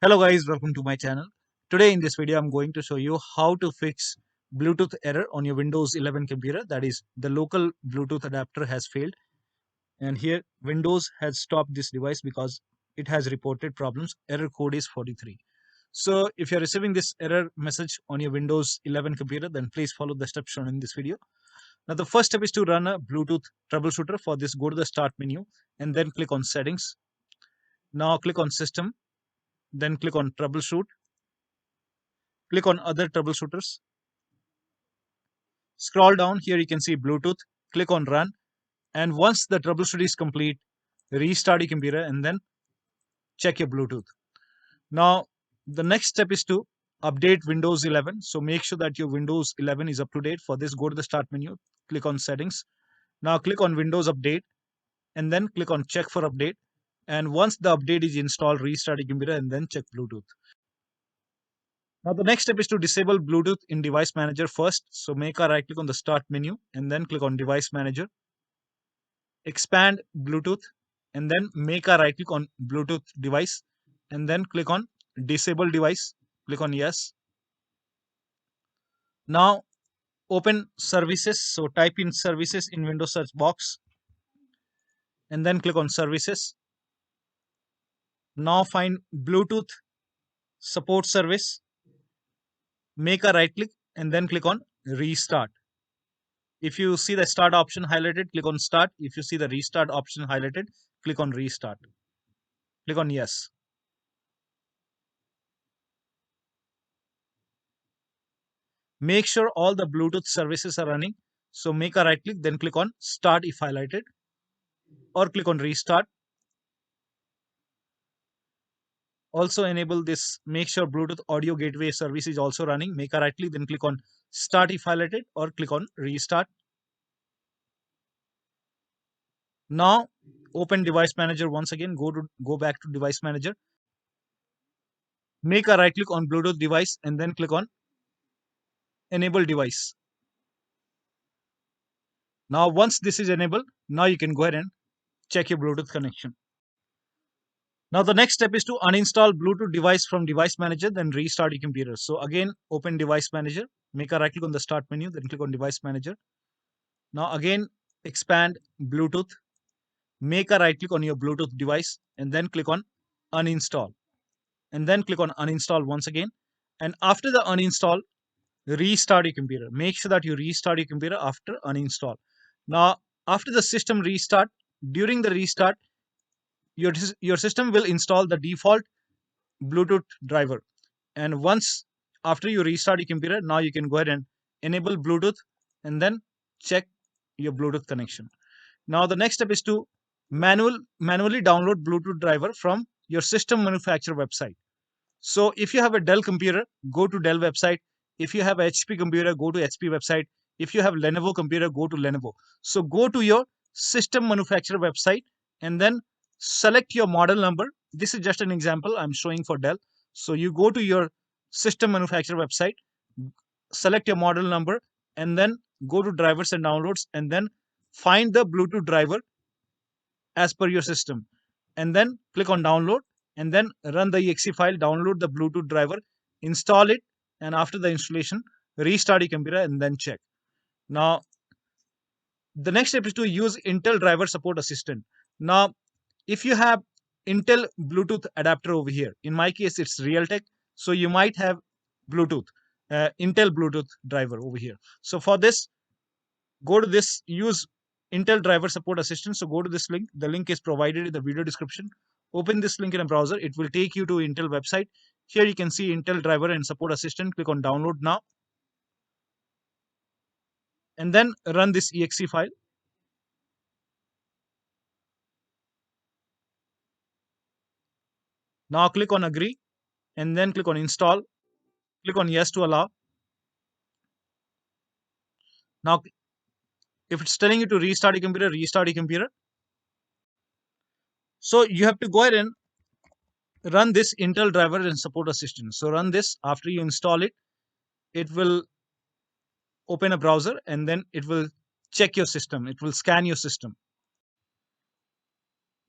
Hello guys, welcome to my channel. Today in this video I'm going to show you how to fix Bluetooth error on your Windows 11 computer. That is, the local Bluetooth adapter has failed, and here Windows has stopped this device because it has reported problems. Error code is 43. So if you're receiving this error message on your Windows 11 computer, then please follow the steps shown in this video. Now the first step is to run a Bluetooth troubleshooter. For this, go to the start menu and then click on settings. Now click on system, then click on troubleshoot. Click on other troubleshooters. Scroll down, here you can see Bluetooth. Click on run, and once the troubleshoot is complete, restart your computer and then check your Bluetooth. Now the next step is to update Windows 11. So make sure that your Windows 11 is up to date. For this, go to the start menu, click on settings. Now click on Windows update and then click on check for update. And once the update is installed, restart your computer and then check Bluetooth. Now the next step is to disable Bluetooth in Device Manager first. So make a right click on the start menu and then click on Device Manager. Expand Bluetooth and then make a right click on Bluetooth device and then click on Disable Device. Click on yes. Now open Services. So type in Services in Windows search box and then click on Services. Now find Bluetooth Support Service. Make a right click and then click on Restart. If you see the start option highlighted, click on start. If you see the restart option highlighted, click on restart. Click on yes. Make sure all the Bluetooth services are running. So make a right click, then click on start if highlighted, or click on restart. Also enable this, make sure Bluetooth audio gateway service is also running. Make a right click, then click on start if highlighted, or click on restart. Now open Device Manager once again. Go back to Device Manager. Make a right click on Bluetooth device and then click on enable device. Now once this is enabled, now you can go ahead and check your Bluetooth connection. Now the next step is to uninstall Bluetooth device from Device Manager, then restart your computer. So again, open Device Manager, make a right click on the start menu, then click on Device Manager. Now again, expand Bluetooth, make a right click on your Bluetooth device and then click on uninstall. And then click on uninstall once again. And after the uninstall, restart your computer. Make sure that you restart your computer after uninstall. Now after the system restart, during the restart, your system will install the default Bluetooth driver. And once after you restart your computer, now you can go ahead and enable Bluetooth and then check your Bluetooth connection. Now the next step is to manually download Bluetooth driver from your system manufacturer website. So if you have a Dell computer, go to Dell website. If you have a HP computer, go to HP website. If you have Lenovo computer, go to Lenovo. So go to your system manufacturer website and then select your model number. This is just an example I'm showing for Dell. So you go to your system manufacturer website, select your model number, and then go to drivers and downloads, and then find the Bluetooth driver as per your system, and then click on download, and then run the exe file, download the Bluetooth driver, install it, and after the installation, restart your computer and then check. Now the next step is to use Intel driver support assistant. Now if you have Intel Bluetooth adapter over here, in my case it's Realtek, so you might have Bluetooth, Intel Bluetooth driver over here. So for this, go to this, use Intel driver support assistant. So go to this link. The link is provided in the video description. Open this link in a browser. It will take you to Intel website. Here you can see Intel driver and support assistant. Click on download now. And then run this exe file. Now click on agree and then click on install. Click on yes to allow. Now if it's telling you to restart your computer, restart your computer. So you have to go ahead and run this Intel driver and support assistant. So run this. After you install it, it will open a browser and then it will check your system. It will scan your system.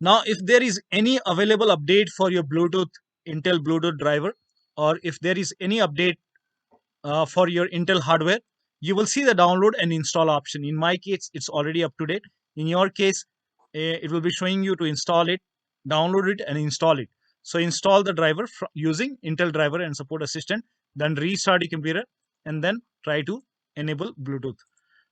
Now if there is any available update for your Bluetooth Intel Bluetooth driver, or if there is any update for your Intel hardware, you will see the download and install option. In my case, it's already up to date. In your case, it will be showing you to install it, download it, and install it. So install the driver using Intel driver and support assistant, then restart your computer, and then try to enable Bluetooth.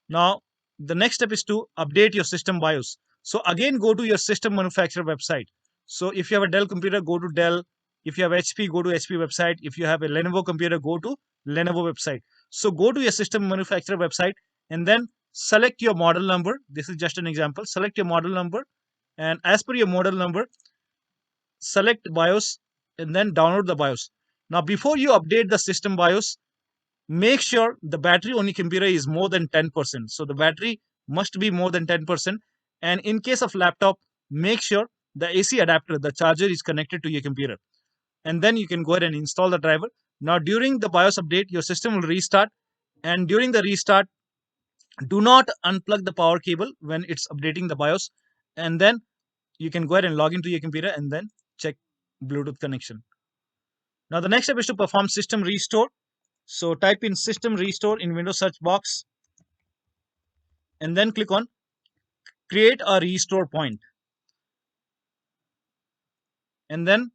Now, the next step is to update your system BIOS. So again, go to your system manufacturer website. So if you have a Dell computer, go to Dell. If you have HP, go to HP website. If you have a Lenovo computer, go to Lenovo website. So go to your system manufacturer website and then select your model number. This is just an example. Select your model number, and as per your model number, select BIOS and then download the BIOS. Now, before you update the system BIOS, make sure the battery on your computer is more than 10%. So the battery must be more than 10%. And in case of laptop, make sure the AC adapter, the charger, is connected to your computer. And then you can go ahead and install the driver. Now, during the BIOS update, your system will restart. And during the restart, do not unplug the power cable when it's updating the BIOS. And then you can go ahead and log into your computer and then check Bluetooth connection. Now, the next step is to perform system restore. So type in system restore in Windows search box and then click on create a restore point. And then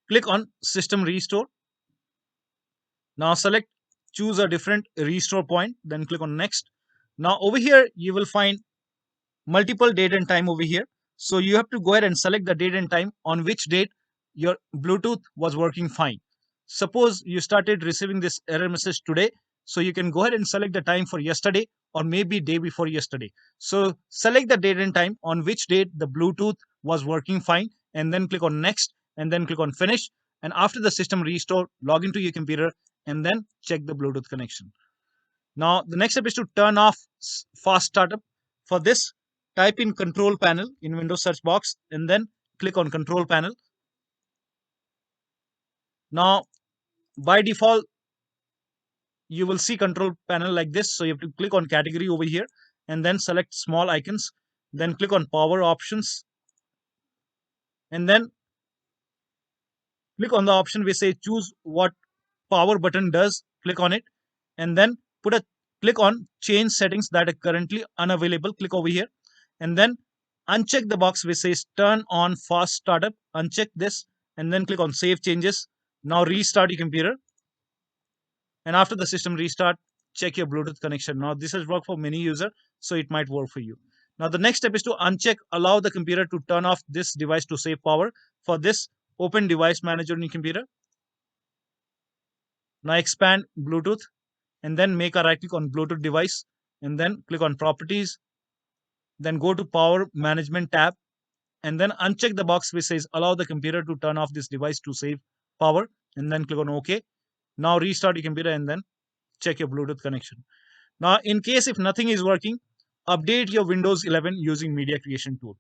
click on system restore. Now select choose a different restore point, then click on next. Now over here you will find multiple date and time over here. So you have to go ahead and select the date and time on which date your Bluetooth was working fine. Suppose you started receiving this error message today, so you can go ahead and select the time for yesterday or maybe day before yesterday. So select the date and time on which date the Bluetooth was working fine, and then click on next and then click on finish. And after the system restore, log into your computer and then check the Bluetooth connection. Now the next step is to turn off fast startup. For this, type in control panel in Windows search box and then click on control panel. Now by default, you will see control panel like this. So you have to click on category over here and then select small icons. Then click on power options and then click on the option which say choose what power button does. Click on it and then click on change settings that are currently unavailable. Click over here and then uncheck the box which says turn on fast startup. Uncheck this and then click on save changes. Now restart your computer. And after the system restart, check your Bluetooth connection. Now this has worked for many users, so it might work for you. Now the next step is to uncheck allow the computer to turn off this device to save power. For this, open device manager on your computer. Now expand Bluetooth and then make a right click on Bluetooth device and then click on properties. Then go to power management tab and then uncheck the box which says allow the computer to turn off this device to save power and then click on OK. Now restart your computer and then check your Bluetooth connection. Now, in case if nothing is working, update your Windows 11 using Media Creation tool.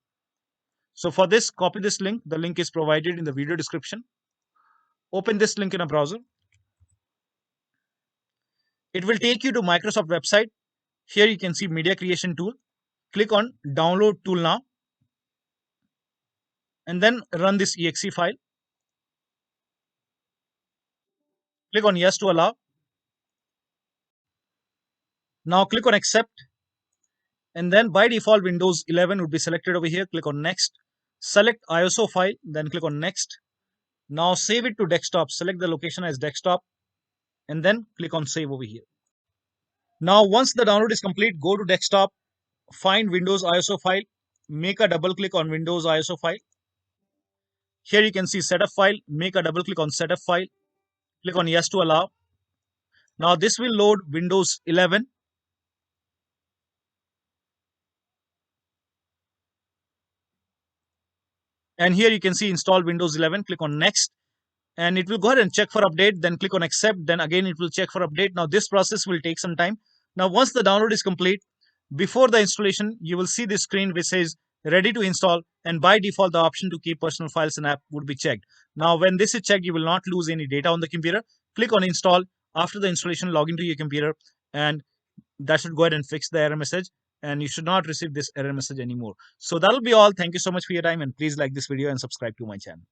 So for this, copy this link. The link is provided in the video description. Open this link in a browser. It will take you to Microsoft website. Here you can see Media Creation tool. Click on download tool now. And then run this exe file. Click on yes to allow. Now click on accept. And then by default, Windows 11 would be selected over here. Click on next. Select ISO file. Then click on next. Now save it to desktop. Select the location as desktop. And then click on save over here. Now once the download is complete, go to desktop. Find Windows ISO file. Make a double click on Windows ISO file. Here you can see setup file. Make a double click on setup file. Click on yes to allow. Now this will load Windows 11. And here you can see install Windows 11. Click on next. And it will go ahead and check for update. Then click on accept. Then again, it will check for update. Now this process will take some time. Now once the download is complete, before the installation, you will see this screen which says ready to install. And by default, the option to keep personal files and app would be checked. Now when this is checked, you will not lose any data on the computer. Click on install. After the installation, log into your computer and that should go ahead and fix the error message. And you should not receive this error message anymore. So that'll be all. Thank you so much for your time and please like this video and subscribe to my channel.